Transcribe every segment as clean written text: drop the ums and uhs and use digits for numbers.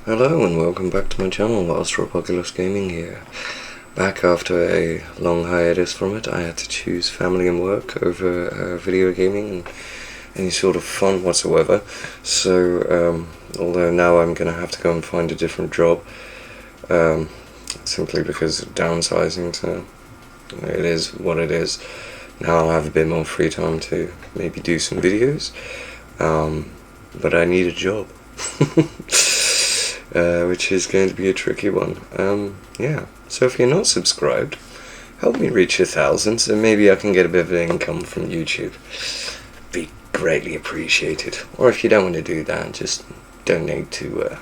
Hello and welcome back to my channel, Astropocalypse Gaming here. Back after a long hiatus from it. I had to choose family and work over video gaming and any sort of fun whatsoever. So, although now I'm going to have to go and find a different job, simply because of downsizing, so it is what it is. Now I'll have a bit more free time to maybe do some videos, but I need a job. Which is going to be a tricky one. Yeah, so if you're not subscribed, help me reach 1,000 so maybe I can get a bit of income from YouTube. Be greatly appreciated. Or if you don't want to do that, just donate to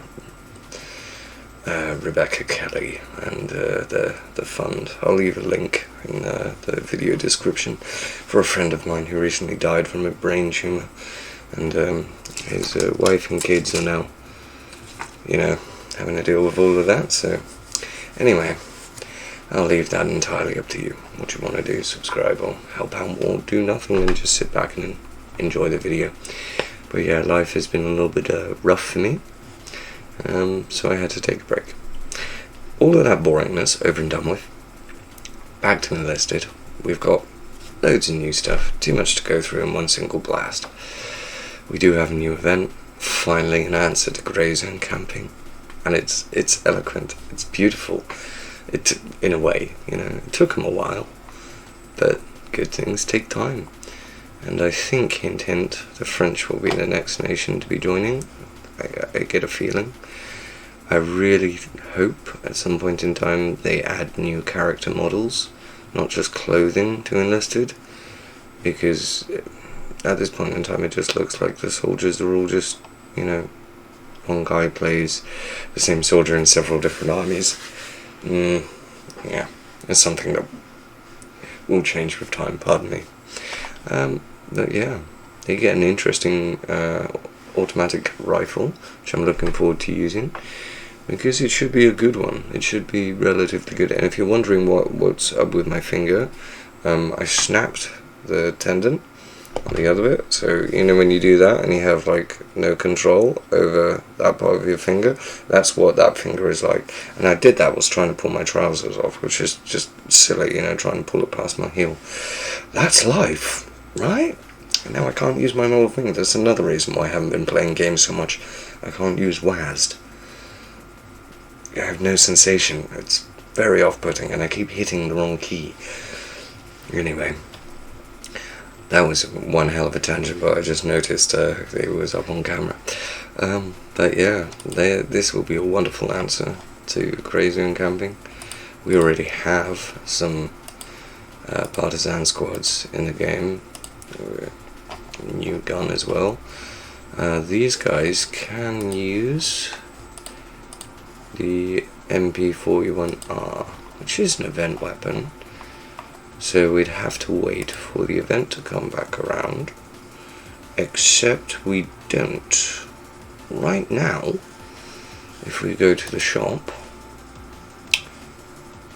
Rebecca Kelly and the fund. I'll leave a link in the video description for a friend of mine who recently died from a brain tumor, and his wife and kids are now, having to deal with all of that. So anyway, I'll leave that entirely up to you. What you want to do, subscribe or help out, or do nothing and just sit back and enjoy the video. But yeah, life has been a little bit rough for me, so I had to take a break. All of that boringness over and done with. Back to Enlisted. We've got loads of new stuff, too much to go through in one single blast. We do have a new event, finally an answer to grey zone camping, and it's eloquent, it's beautiful. It, in a way, it took them a while, but good things take time. And I think, hint hint, the French will be the next nation to be joining. I get a feeling. I really hope at some point in time they add new character models, not just clothing to Enlisted, because at this point in time it just looks like the soldiers are all just, one guy plays the same soldier in several different armies. Yeah, it's something that will change with time, pardon me. But yeah, they get an interesting automatic rifle, which I'm looking forward to using, because it should be a good one. It should be relatively good. And if you're wondering what's up with my finger, I snapped the tendon on the other bit. So when you do that and you have like no control over that part of your finger, that's what that finger is like. And I did that was trying to pull my trousers off, which is just silly, trying to pull it past my heel. That's life, right? And now I can't use my middle finger. That's another reason why I haven't been playing games so much. I can't use WASD. I have no sensation. It's very off-putting, and I keep hitting the wrong key. Anyway, that was one hell of a tangent, but I just noticed it was up on camera. But yeah, this will be a wonderful answer to grey zone camping. We already have some partisan squads in the game. New gun as well. These guys can use the MP41R, which is an event weapon. So we'd have to wait for the event to come back around, except we don't. Right now, if we go to the shop,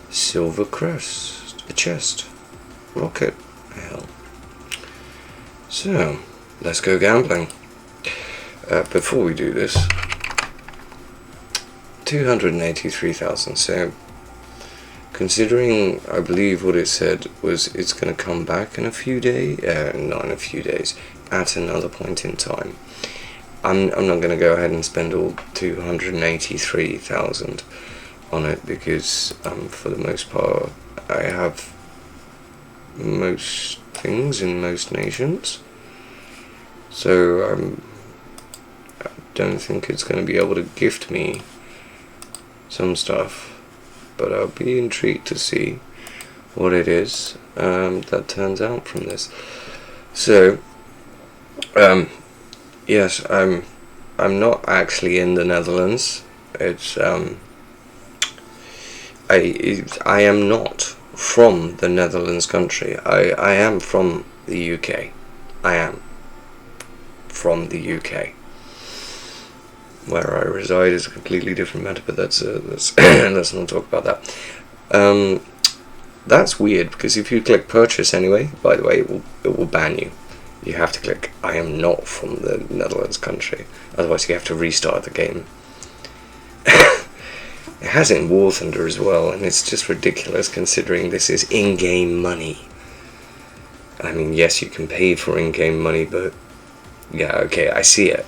Silver Crest, a chest, rocket, hell. So, let's go gambling. Before we do this, 283,000, so considering, I believe what it said was it's going to come back in a few days, not in a few days, at another point in time. I'm not going to go ahead and spend all 283,000 on it, because for the most part I have most things in most nations, so I don't think it's going to be able to gift me some stuff, but I'll be intrigued to see what it is that turns out from this. So yes, I'm not actually in the Netherlands. It's I am not from the Netherlands country. I am from the UK. I am from the UK. Where I reside is a completely different matter, but that's let's not talk about that. That's weird, because if you click purchase anyway, by the way, it will ban you. You have to click I am not from the Netherlands country, otherwise you have to restart the game. has it in War Thunder as well, and it's just ridiculous considering this is in-game money. I mean, yes, you can pay for in-game money, but yeah, okay, I see it.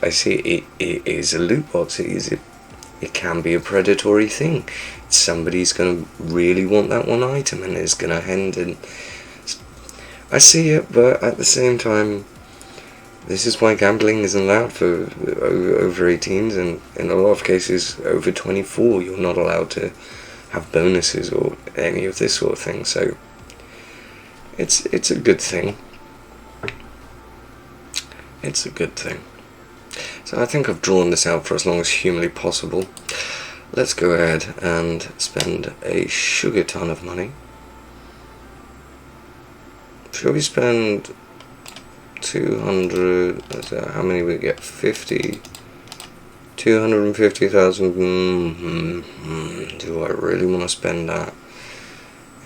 It is a loot box. It can be a predatory thing. Somebody's gonna really want that one item, and is gonna end and. I see it, but at the same time, this is why gambling isn't allowed for over 18s, and in a lot of cases over 24. You're not allowed to have bonuses or any of this sort of thing. So it's a good thing. It's a good thing. So I think I've drawn this out for as long as humanly possible. Let's go ahead and spend a sugar ton of money. Shall we spend 200, how many we get? 50, 250,000. Do I really want to spend that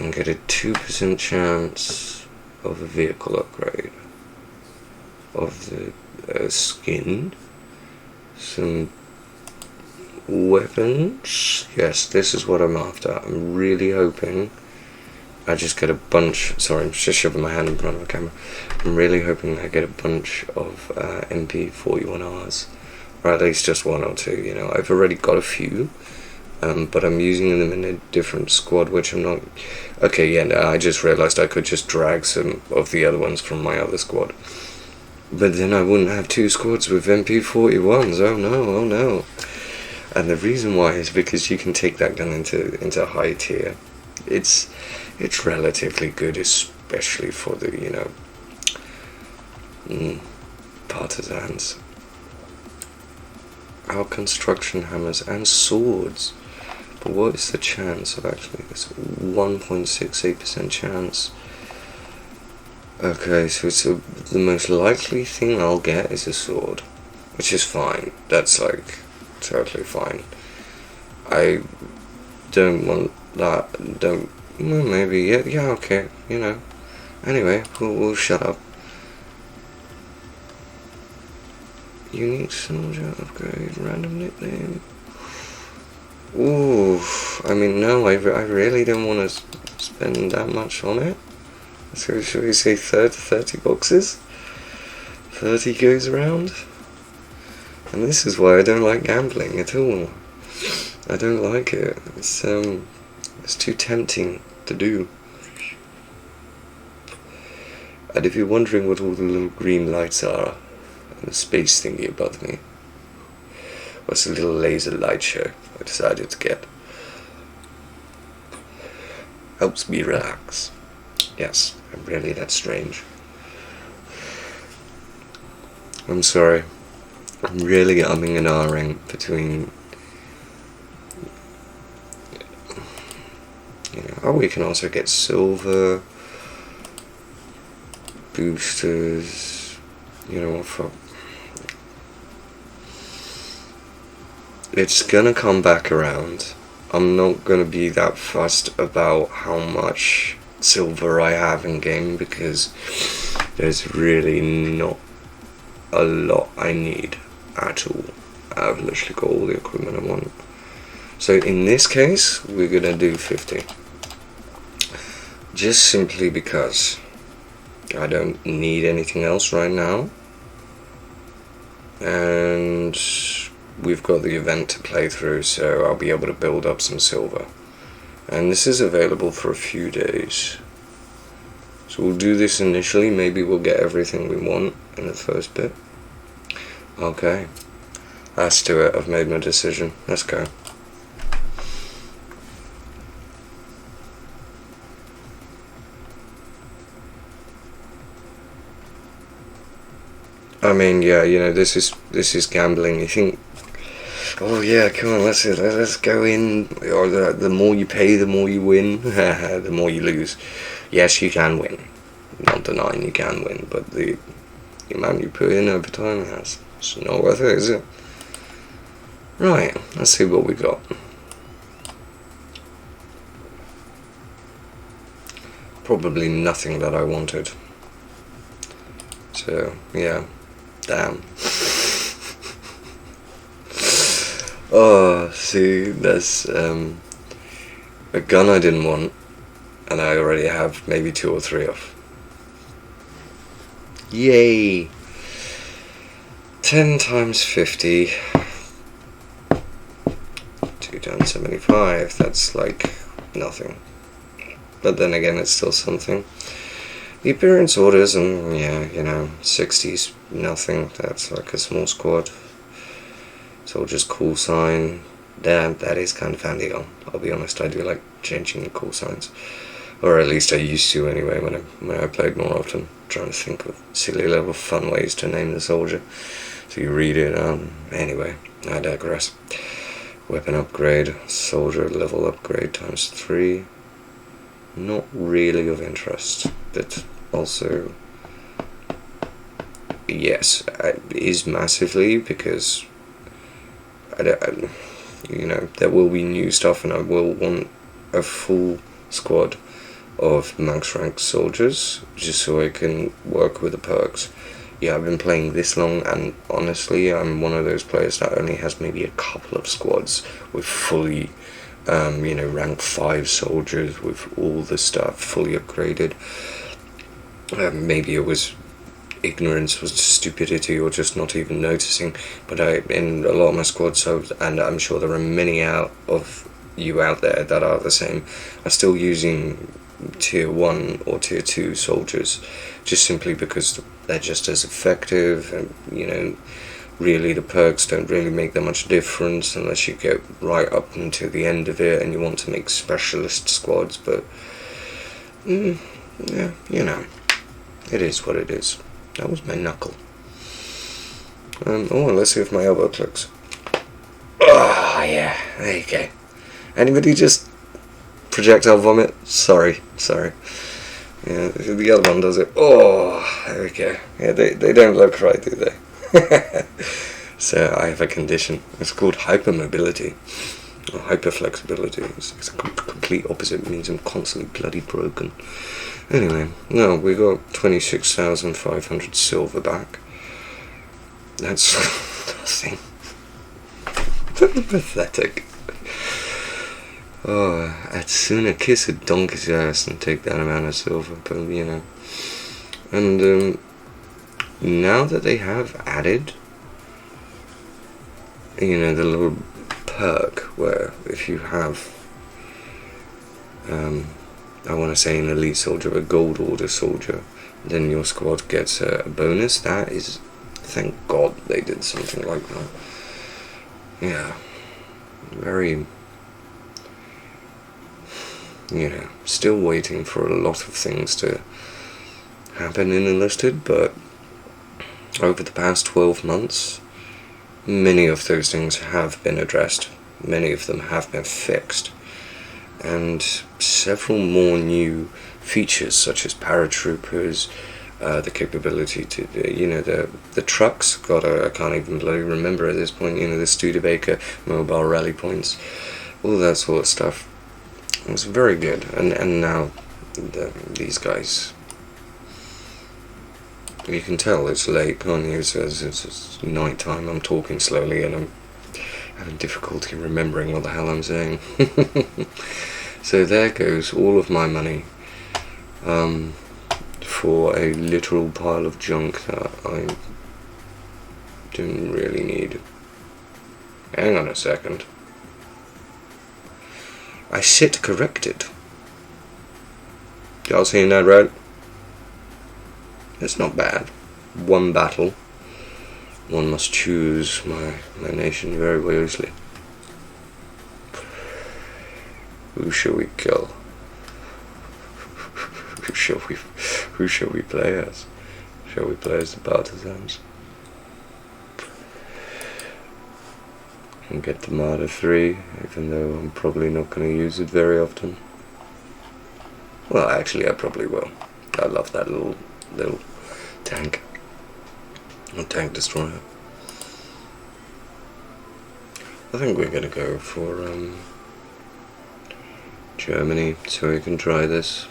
and get a 2% chance of a vehicle upgrade, of the skin, some weapons? Yes, this is what I'm after. I'm really hoping I just get a bunch. Sorry, I'm just shoving my hand in front of the camera. I'm really hoping I get a bunch of MP41Rs, or at least just one or two. You know, I've already got a few, but I'm using them in a different squad, which I'm not. Okay, yeah, no, I just realised I could just drag some of the other ones from my other squad, but then I wouldn't have two squads with MP41s. Oh no, oh no. And the reason why is because you can take that gun into high tier. It's relatively good, especially for the, you know, partisans. Our construction hammers and swords. But what is the chance of actually this? 1.68% chance. Okay, so it's the most likely thing I'll get is a sword, which is fine. That's like totally fine. I don't want that. Don't. Well, maybe. Yeah. Okay. You know. Anyway, we'll shut up. Unique soldier upgrade. Random nickname. Ooh. I mean, no. I really don't want to spend that much on it. So should we say 30 boxes? 30 goes around. And this is why I don't like gambling at all. I don't like it. It's too tempting to do. And if you're wondering what all the little green lights are, and the space thingy above me, was a little laser light show I decided to get. Helps me relax. Yes, really, that's strange. I'm sorry. I'm really umming and ahhing between. You know, oh, we can also get silver boosters. You know what? Fuck. It's gonna come back around. I'm not gonna be that fussed about how much silver I have in game, because there's really not a lot I need at all. I've literally got all the equipment I want. So in this case, we're gonna do 50. Just simply because I don't need anything else right now. And we've got the event to play through, so I'll be able to build up some silver. And this is available for a few days. So we'll do this initially. Maybe we'll get everything we want in the first bit. Okay. Let's do it. I've made my decision. Let's go. I mean, yeah, you know, this is gambling. You think, oh yeah, come on, let's go in. Or the more you pay, the more you win. The more you lose. Yes, you can win. Not denying you can win, but the amount you put in over time, it's not worth it, is it? Right, let's see what we got. Probably nothing that I wanted. So, yeah. Damn. Oh, see, that's a gun I didn't want, and I already have maybe 2 or 3 of. Yay! 10 times 50. 2 times 75. That's like nothing. But then again, it's still something. The appearance orders, and yeah, 60's nothing. That's like a small squad. Soldiers call sign. That is kind of handy. I'll be honest, I do like changing the call signs. Or at least I used to anyway, when I played more often. Trying to think of silly little fun ways to name the soldier. So you read it. Anyway, I digress. Weapon upgrade, soldier level upgrade times 3. Not really of interest, but also, yes, it is massively, because there will be new stuff, and I will want a full squad of max rank soldiers, just so I can work with the perks. Yeah, I've been playing this long, and honestly, I'm one of those players that only has maybe a couple of squads with fully, rank 5 soldiers with all the stuff fully upgraded. Maybe it was ignorance, was stupidity, or just not even noticing, but in a lot of my squads, and I'm sure there are many of you out there that are the same, are still using tier 1 or tier 2 soldiers, just simply because they're just as effective, and really the perks don't really make that much difference unless you get right up until the end of it and you want to make specialist squads. But yeah, it is what it is. That was my knuckle. Let's see if my elbow clicks. Ah, yeah, there you go. Anybody just projectile vomit? Sorry. Yeah, the other one does it. Oh, there we go. Yeah, they don't look right, do they? So I have a condition. It's called hypermobility, or hyperflexibility. It's a complete opposite. It means I'm constantly bloody broken. Anyway, no, we got 26,500 silver back. That's nothing. Pathetic. Oh, I'd sooner kiss a donkey's ass than take that amount of silver, but And now that they have added, the little perk where if you have, I want to say an elite soldier, a gold order soldier, then your squad gets a bonus. That is, thank God they did something like that. Yeah, very, still waiting for a lot of things to happen in Enlisted, but over the past 12 months, many of those things have been addressed. Many of them have been fixed. And several more new features, such as paratroopers, the capability to, the trucks, God, I can't even bloody remember at this point, the Studebaker mobile rally points, all that sort of stuff. It was very good. And now, these guys, you can tell it's late, can't you? It's night time. I'm talking slowly and I'm having difficulty remembering what the hell I'm saying. So there goes all of my money for a literal pile of junk that I didn't really need. Hang on a second. I sit corrected. Y'all seen that, right? It's not bad. One battle. One must choose my nation very wisely. Who shall we kill? Who shall we play as? Shall we play as the partisans? And get the Marder 3, even though I'm probably not going to use it very often. Well, actually I probably will. I love that little tank. A tank destroyer. I think we're gonna go for Germany, so we can try this.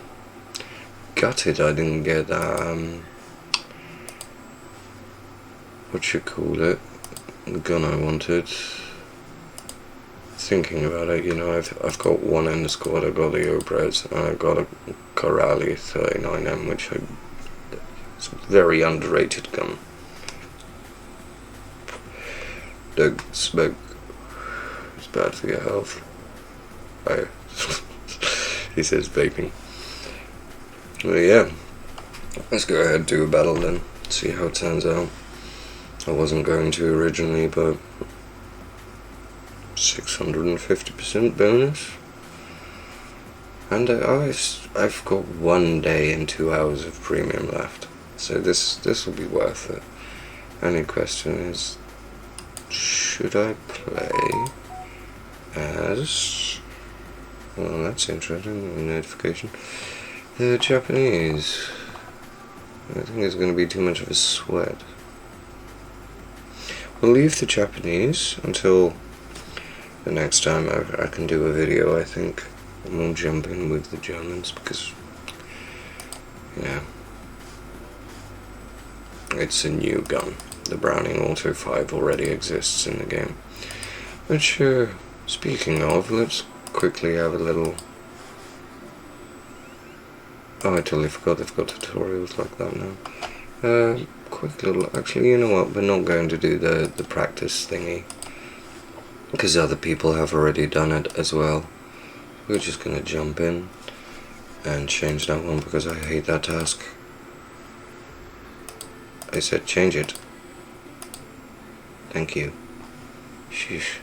Gutted I didn't get what you call it, the gun I wanted. thinking about it, you know, I've got one in the squad. I've got the Obrez, and I've got a Corrali 39M, which it's a very underrated gun. Don't smoke. It's bad for your health. He says vaping. Well, yeah. Let's go ahead and do a battle then. See how it turns out. I wasn't going to originally, but 650% bonus. And I've got 1 day and 2 hours of premium left. So this will be worth it. Only question is, should I play as... Well, that's interesting, notification. The Japanese. I think it's going to be too much of a sweat. We'll leave the Japanese until the next time I can do a video, I think. And we'll jump in with the Germans because, yeah, it's a new gun. The Browning Auto 5 already exists in the game. Which, speaking of, let's quickly have a little... Oh, I totally forgot they've got tutorials like that now. Quick little... Actually, you know what? We're not going to do the practice thingy, because other people have already done it as well. We're just going to jump in and change that one because I hate that task. I said change it. Thank you. Sheesh.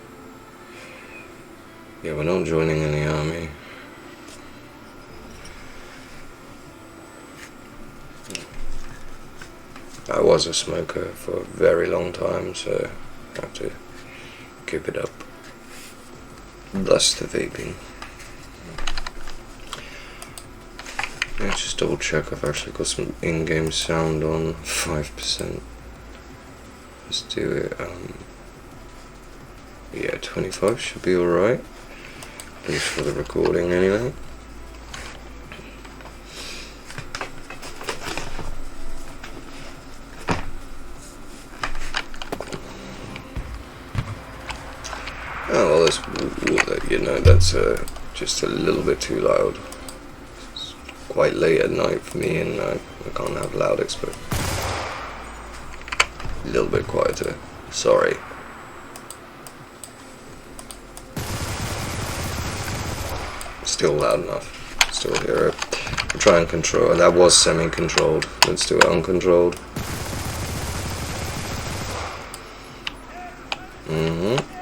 Yeah, we're not joining any army. I was a smoker for a very long time, so I have to keep it up. Thus the vaping. Let's just double check I've actually got some in-game sound on 5%. Let's do it, yeah, 25 should be alright. At least for the recording anyway. Oh, well, you know, that's just a little bit too loud. It's quite late at night for me, and I can't have loud exposure. A little bit quieter. Sorry. Still loud enough. Still hear it. I'll try and control it. That was semi-controlled. Let's do it uncontrolled.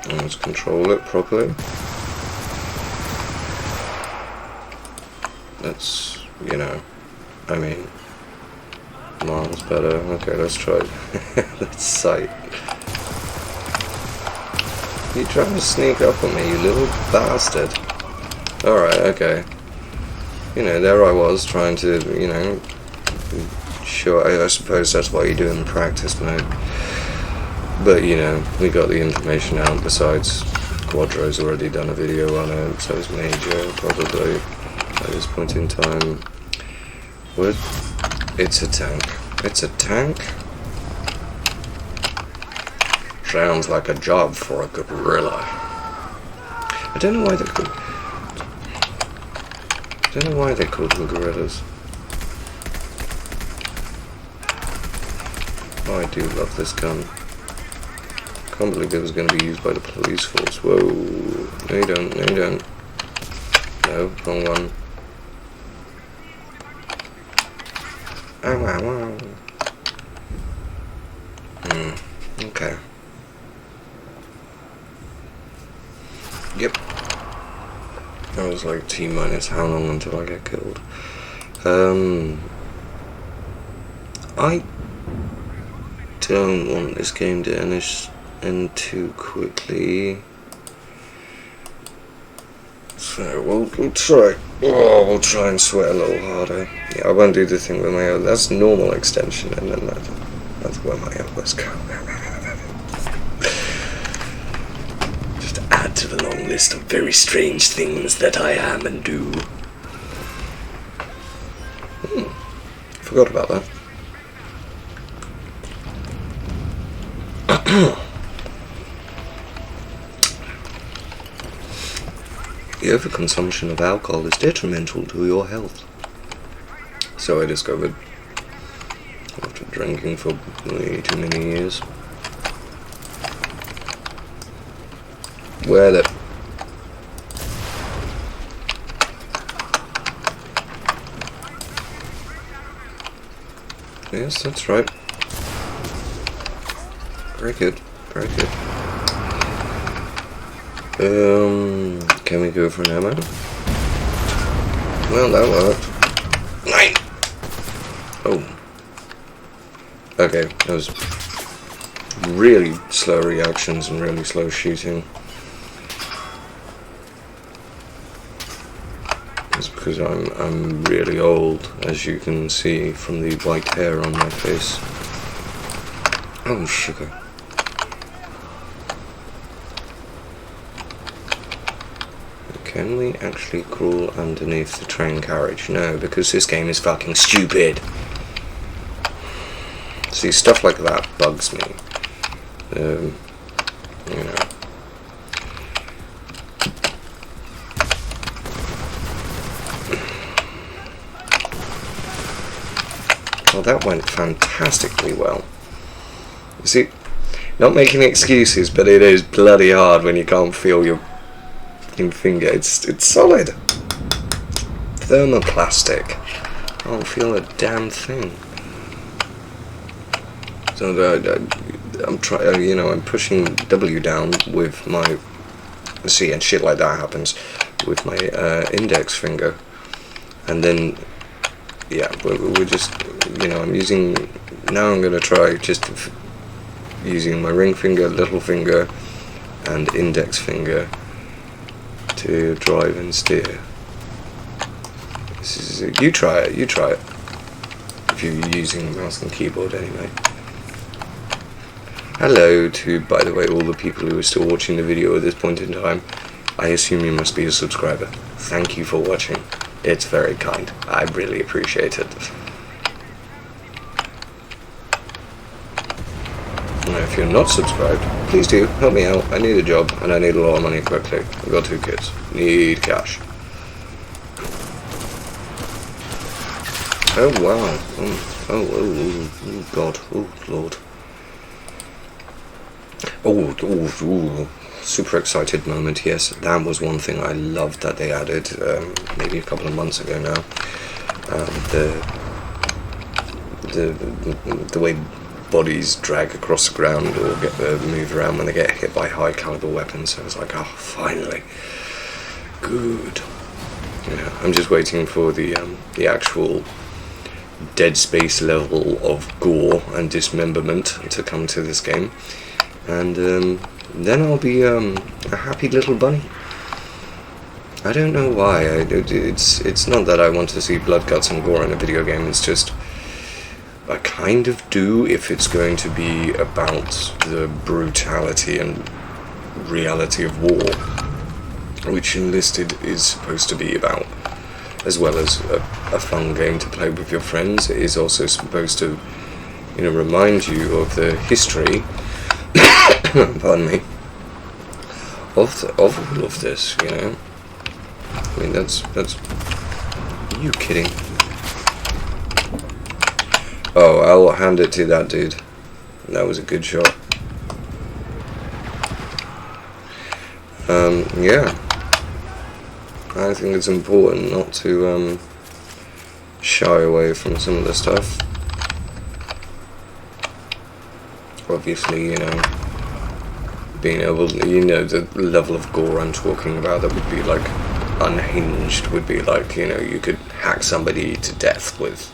Let's control it properly. That's, you know, I mean, miles better. Okay, let's try it. That's sight. You trying to sneak up on me, you little bastard. Alright, okay. You know, there I was trying to, you know, sure, I suppose that's why you do it in practice mode. But, you know, we got the information out. Besides, Quadro's already done a video on it, so is Major, probably, at this point in time. What? It's a tank. It's a tank? Sounds like a job for a guerrilla. I don't know why they call... I don't know why they called them guerrillas. Oh, I do love this gun. Can't believe it was going to be used by the police force. Whoa. No you don't, no you don't. No, wrong one. Ow, ow, ow. Okay. Yep. That was like T-minus how long until I get killed. I don't want this game to end too quickly. So we'll try. Oh, we'll try and sweat a little harder. Yeah, I won't do the thing with my elbow. That's normal extension, and then that's where my elbows go. Just add to the long list of very strange things that I am and do. Forgot about that. the overconsumption of alcohol is detrimental to your health. So I discovered after drinking for way too many years. Where the... Yes, that's right. Very good, very good. Can we go for an ammo? Well, that worked. 9! Oh. Okay, that was really slow reactions and really slow shooting. It's because I'm really old, as you can see from the white hair on my face. Oh, sugar. Can we actually crawl underneath the train carriage? No, because this game is fucking stupid. See, stuff like that bugs me. You know. Well, that went fantastically well. You see, not making excuses, but it is bloody hard when you can't feel your finger. It's solid. Thermoplastic. I don't feel a damn thing. So I'm trying, I'm pushing W down with my, see, and shit like that happens with my index finger, and then yeah, we're just, I'm using, now I'm gonna try just using my ring finger, little finger, and index finger to drive and steer. This is, you try it, if you're using the mouse and keyboard anyway. Hello to, by the way, all the people who are still watching the video at this point in time. I assume you must be a subscriber. Thank you for watching. It's very kind. I really appreciate it. Now, if you're not subscribed, please do, help me out. I need a job, and I need a lot of money quickly. I've got 2 kids. Need cash. Oh, wow. Oh, God. Oh, Lord. Oh, super excited moment. Yes, that was one thing I loved that they added, maybe a couple of months ago now. The way bodies drag across the ground or get move around when they get hit by high caliber weapons. So I was like, oh, finally, good. Yeah, I'm just waiting for the actual Dead Space level of gore and dismemberment to come to this game. And then I'll be a happy little bunny. I don't know why. It's not that I want to see blood, guts, and gore in a video game. It's just I kind of do if it's going to be about the brutality and reality of war, which Enlisted is supposed to be about, as well as a fun game to play with your friends. It is also supposed to, remind you of the history. Pardon me. Of all of this, I mean, that's. Are you kidding? Oh, I'll hand it to that dude. That was a good shot. Yeah. I think it's important not to shy away from some of the stuff. Obviously, being able, the level of gore I'm talking about, that would be like unhinged, would be like, you could hack somebody to death with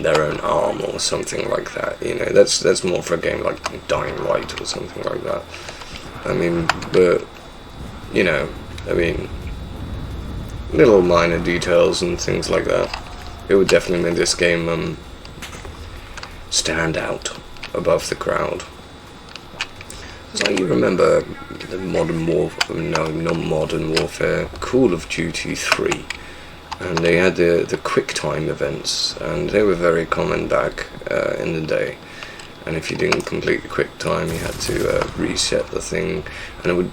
their own arm or something like that. That's more for a game like Dying Light or something like that. I mean, but little minor details and things like that, it would definitely make this game stand out above the crowd. It's like, you remember the not Modern Warfare, Call of Duty 3, and they had the QuickTime events, and they were very common back in the day. And if you didn't complete the QuickTime, you had to reset the thing, and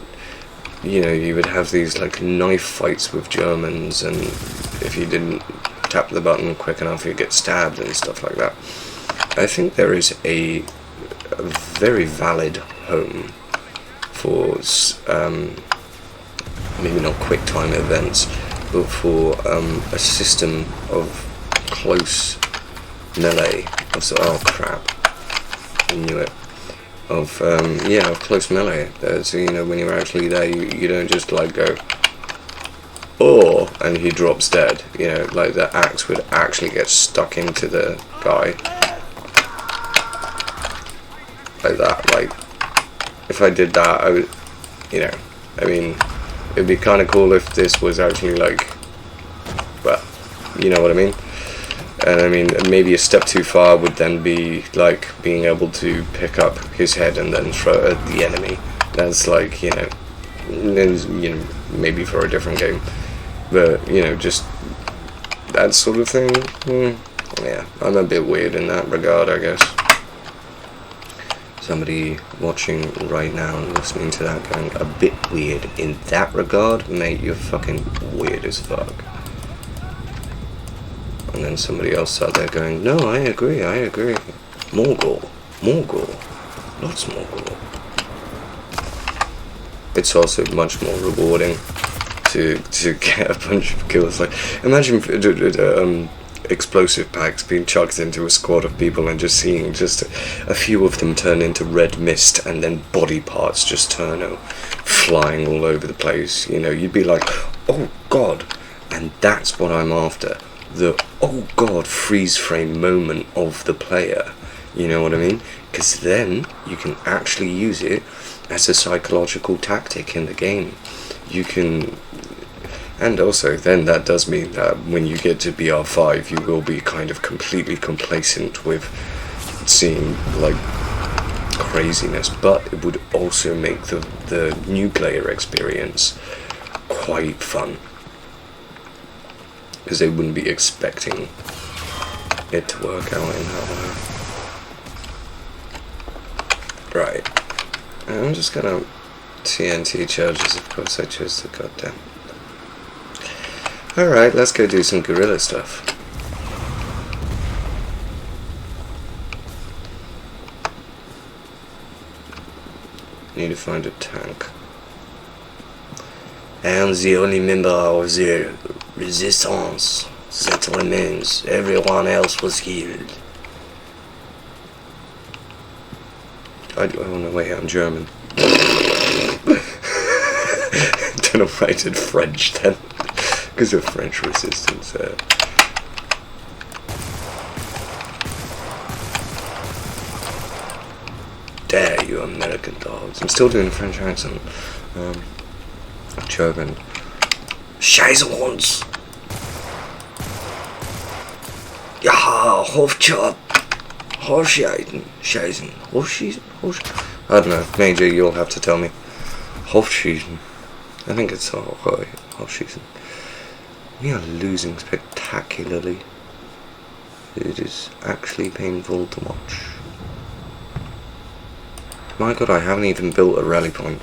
you know, you would have these like knife fights with Germans, and if you didn't tap the button quick enough, you'd get stabbed and stuff like that. I think there is a very valid home for maybe not quick time events, but for a system of close melee. Oh crap! I knew it. Of close melee. So you know, when you're actually there, you don't just like go, oh, and he drops dead. You know, like the axe would actually get stuck into the guy. Like that. Like, if I did that, I would, you know, I mean, it'd be kind of cool if this was actually like, well, you know what I mean? And I mean, maybe a step too far would then be like being able to pick up his head and then throw it at the enemy. That's like, you know, maybe for a different game. But, you know, just that sort of thing, yeah, I'm a bit weird in that regard, I guess. Somebody watching right now and listening to that going, a bit weird in that regard? Mate, you're fucking weird as fuck. And then somebody else out there going, no, I agree. More gore, lots more gore. It's also much more rewarding to get a bunch of kills. Like, imagine explosive packs being chucked into a squad of people and just seeing just a few of them turn into red mist and then body parts just turn out flying all over the place. You know, you'd be like, oh god, and that's what I'm after. The oh god freeze frame moment of the player, you know what I mean? Because then you can actually use it as a psychological tactic in the game. You can, and also then that does mean that when you get to BR5 you will be kind of completely complacent with seeing like craziness, but it would also make the new player experience quite fun. Because they wouldn't be expecting it to work out in that way. Right. I'm just gonna TNT charges, of course I chose to goddamn. Alright, let's go do some guerrilla stuff. Need to find a tank. I am the only member of the resistance that remains. Everyone else was killed. Oh no, wait, I'm German. Don't know why I did French then. Because of French resistance. Dare you American dogs. I'm still doing a French accent. German. Scheißhunds! Ja, Hofjob. Hofscheiden. Scheißen. Hofschießen? I don't know. Major, you'll have to tell me. Hofschießen. I think it's Hofschießen. We are losing spectacularly. It is actually painful to watch. My god, I haven't even built a rally point.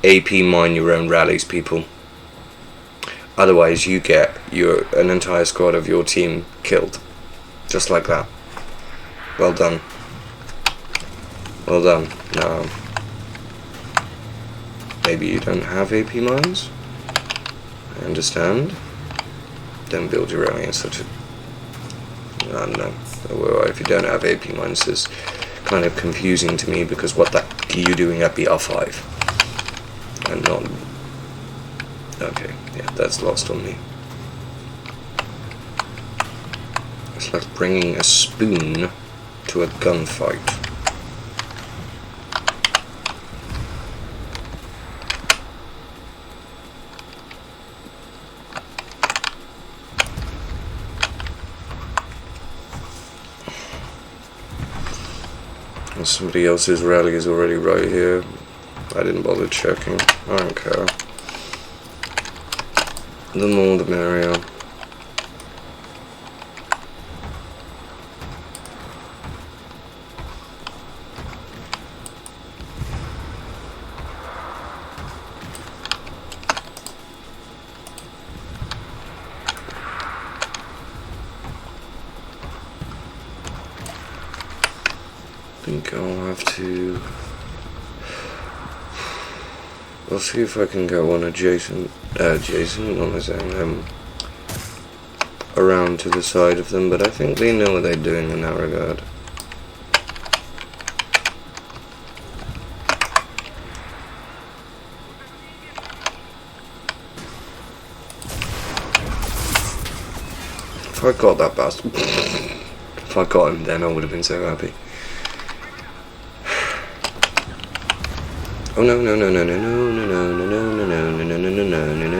AP mine your own rallies, people. Otherwise you get an entire squad of your team killed. Just like that. Well done. Well done. Now, maybe you don't have AP mines? I understand. Don't build your rally in such a... I don't know. Well, if you don't have AP mines, it's kind of confusing to me, because what the heck are you doing at BR5? And not... Okay, yeah, that's lost on me. It's like bringing a spoon to a gunfight. Somebody else's rally is already right here. I didn't bother checking. I don't care. The more the merrier. I'll have to... I'll see if I can get one adjacent, what am I saying, around to the side of them, but I think they know what they're doing in that regard. If I got that bastard, if I got him then I would have been so happy. Oh no no no no no no no no no no no no no no no no no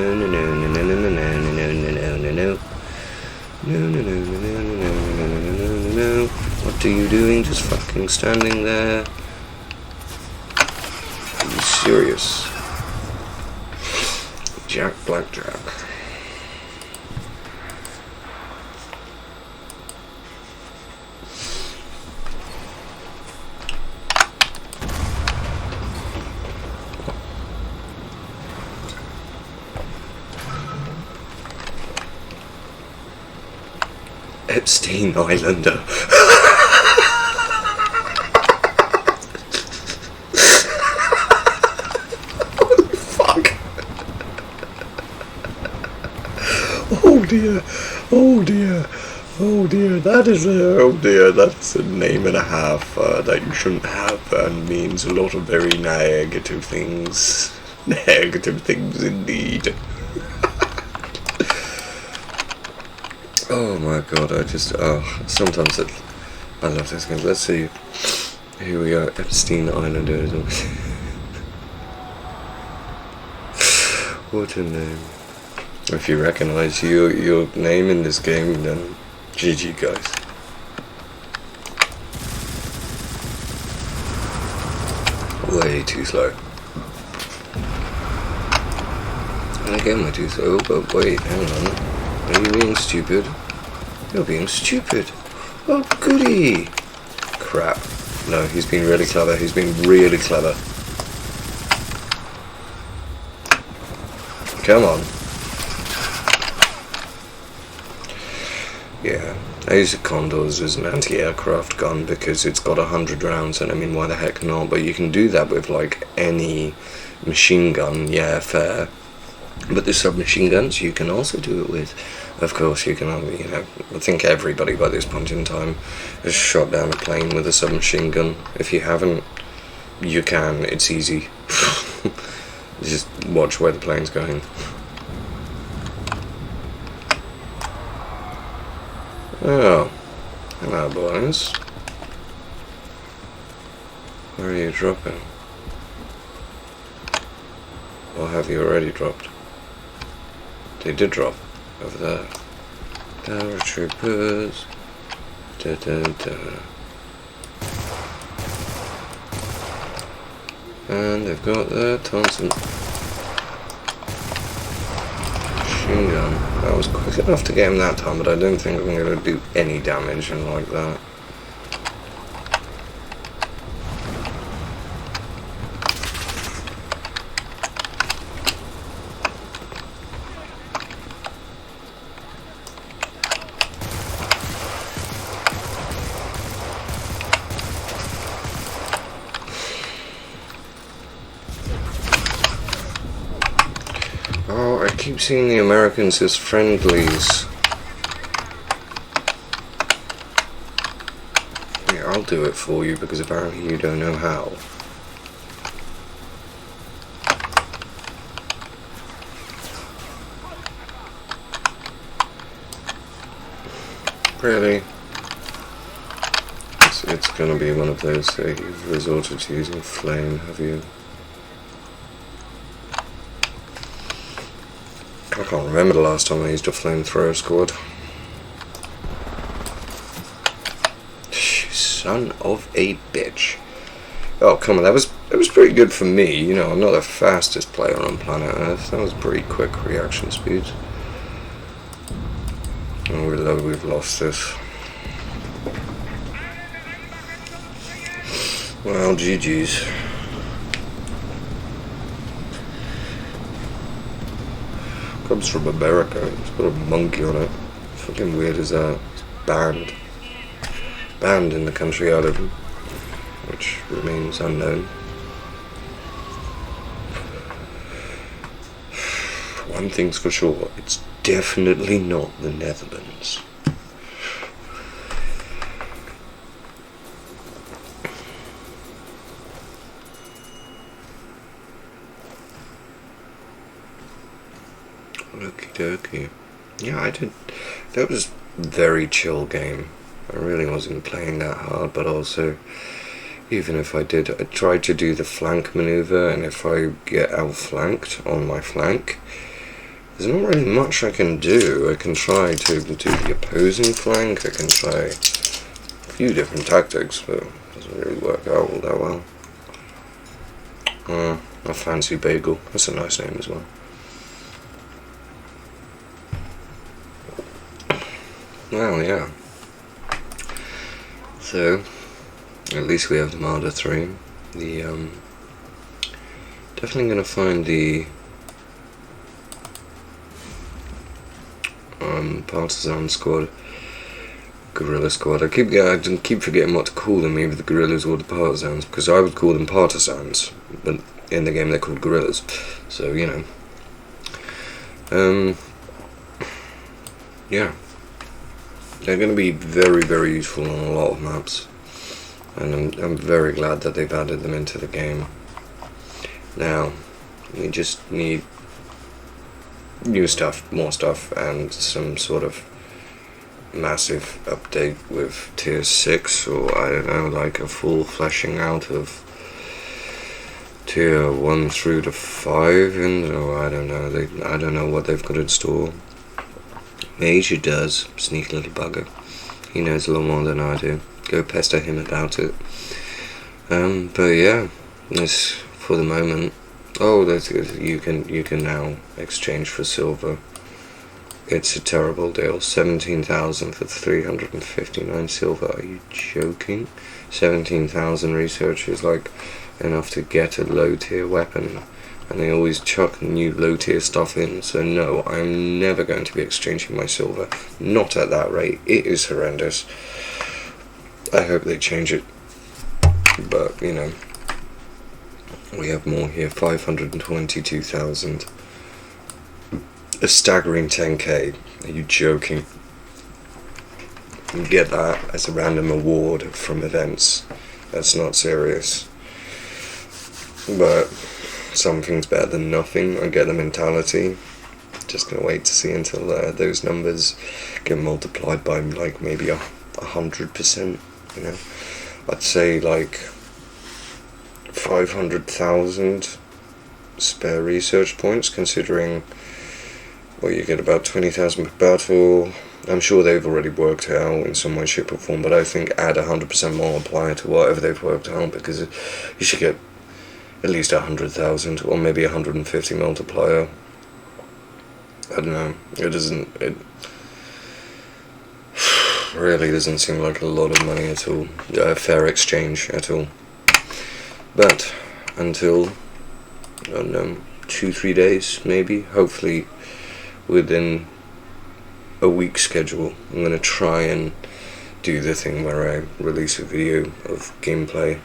no. What are you doing? Just fucking standing there? Are you serious? Jack Blackjack. Epstein Islander. Holy fuck. Oh dear. Oh dear. Oh dear. That is a name and a half that you shouldn't have and means a lot of very negative things. Negative things indeed. Oh my god, sometimes I love this game. Let's see. Here we are, Epstein Islanders. What a name. If you recognise your name in this game, then GG guys. Way too slow. And again we're too slow, but wait, hang on. Are you being stupid? You're being stupid. Oh, goody. Crap. No, he's been really clever. He's been really clever. Come on. Yeah, I use the Condors as an anti-aircraft gun because it's got 100 rounds, and I mean, why the heck not? But you can do that with, like, any machine gun, yeah, fair. But the submachine guns you can also do it with. Of course you can, I think everybody by this point in time has shot down a plane with a submachine gun. If you haven't, you can, it's easy. Just watch where the plane's going. Oh, hello boys. Where are you dropping? Or have you already dropped? They did drop over there. Paratroopers. Da da da. And they've got their Thompson machine gun. That was quick enough to get him that time, but I don't think I'm going to do any damage and like that. Oh, I keep seeing the Americans as friendlies. Yeah, I'll do it for you because apparently you don't know how. Really? It's gonna be one of those, you've resorted to using flame, have you? I can't remember the last time I used a flamethrower squad. You son of a bitch. Oh come on, that was pretty good for me, you know, I'm not the fastest player on planet Earth. That was pretty quick reaction speed. Oh, we've lost this. Well, GG's. Comes from America. It's got a monkey on it. Fucking weird as that. It's banned. Banned in the country I live in. which remains unknown. One thing's for sure, it's definitely not the Netherlands. Okie dokie. Yeah, I did. That was a very chill game. I really wasn't playing that hard, but also, even if I did, I tried to do the flank maneuver, and if I get outflanked on my flank, there's not really much I can do. I can try to do the opposing flank, I can try a few different tactics, but it doesn't really work out all that well. A fancy bagel, that's a nice name as well. Well, yeah. So, at least we have the Marder 3. The, definitely gonna find the Partisan squad, Guerrilla squad. I keep forgetting what to call them, either the Guerrillas or the Partisans, because I would call them Partisans, but in the game they're called Guerrillas. So, you know. Yeah. They're going to be very, very useful on a lot of maps, and I'm very glad that they've added them into the game. Now, we just need new stuff, more stuff, and some sort of massive update with tier 6, or I don't know, like a full fleshing out of tier 1 through to 5, and I don't know, I don't know what they've got in store. Major does, sneaky little bugger. He knows a lot more than I do. Go pester him about it. But yeah, this for the moment. Oh, that's good. You can now exchange for silver. It's a terrible deal. 17,000 for 359 silver. Are you joking? 17,000 research is like enough to get a low tier weapon. And they always chuck new low tier stuff in, so no, I'm never going to be exchanging my silver. Not at that rate. It is horrendous. I hope they change it. But, you know, we have more here. 522,000. A staggering 10k. Are you joking? You get that as a random award from events. That's not serious. But something's better than nothing. I get the mentality. Just gonna wait to see until those numbers get multiplied by like maybe 100%. You know, I'd say like 500,000 spare research points, considering well, you get about 20,000 per battle. I'm sure they've already worked it out in some way, shape or form, but I think add 100% multiplier to whatever they've worked out, because you should get at least 100,000 or maybe 150 multiplier. I don't know. It really doesn't seem like a lot of money at all. A fair exchange at all. But until, I don't know, 2-3 days maybe, hopefully within a week schedule, I'm going to try and do the thing where I release a video of gameplay.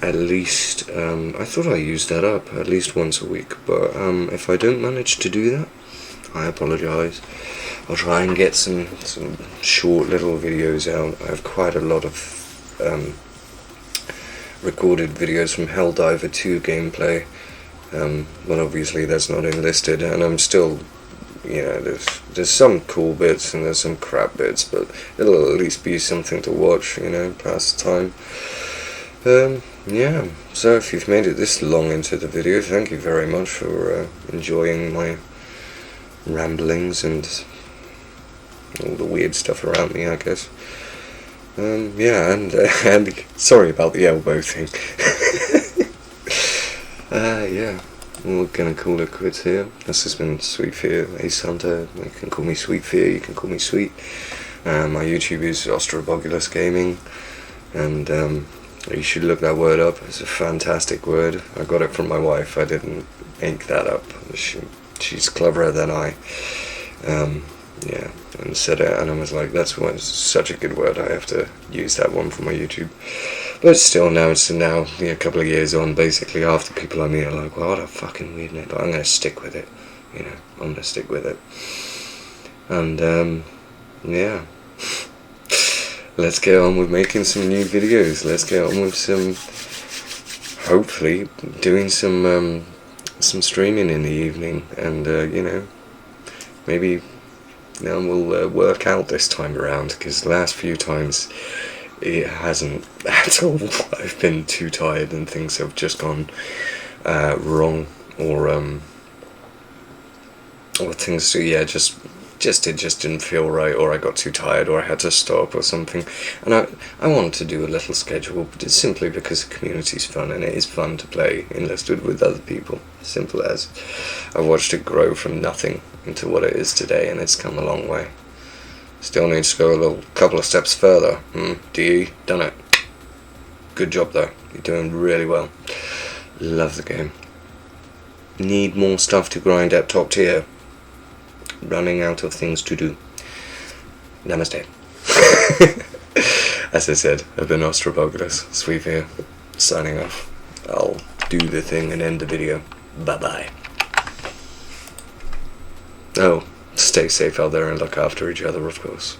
At least, I thought I used that up at least once a week, but if I don't manage to do that, I apologise. I'll try and get some short little videos out. I have quite a lot of recorded videos from Helldiver 2 gameplay, but obviously that's not enlisted, and I'm still, you know, there's some cool bits and there's some crap bits, but it'll at least be something to watch, you know, pass the time. Yeah, so if you've made it this long into the video, thank you very much for enjoying my ramblings and all the weird stuff around me, I guess. Yeah, and sorry about the elbow thing. Yeah, we're gonna call it quits here. This has been Sweet Fear, Ace Hunter. You can call me Sweet Fear, you can call me Sweet. My YouTube is Ostrobogulus Gaming, and you should look that word up. It's a fantastic word. I got it from my wife. I didn't make that up. She's cleverer than I. Yeah, and said it, and I was like, that's such a good word. I have to use that one for my YouTube. But still, now it's now a couple of years on. Basically, half the people I meet are like, "Well, what a fucking weird name," but I'm gonna stick with it. I'm gonna stick with it. And yeah, let's get on with making some new videos. Let's get on with some, hopefully, doing some streaming in the evening, and maybe we'll work out this time around, because the last few times it hasn't at all. I've been too tired and things have just gone wrong, or things just didn't feel right, or I got too tired, or I had to stop or something. And I wanted to do a little schedule, but it's simply because the community's fun, and it is fun to play Enlisted with other people. Simple as. I watched it grow from nothing into what it is today, and it's come a long way. Still needs to go a couple of steps further. DE, done it. Good job though. You're doing really well. Love the game. Need more stuff to grind at top tier. Running out of things to do. Namaste. As I said, I've been Ostroboglus. Sweep here. Signing off. I'll do the thing and end the video. Bye bye. Oh, stay safe out there and look after each other, of course.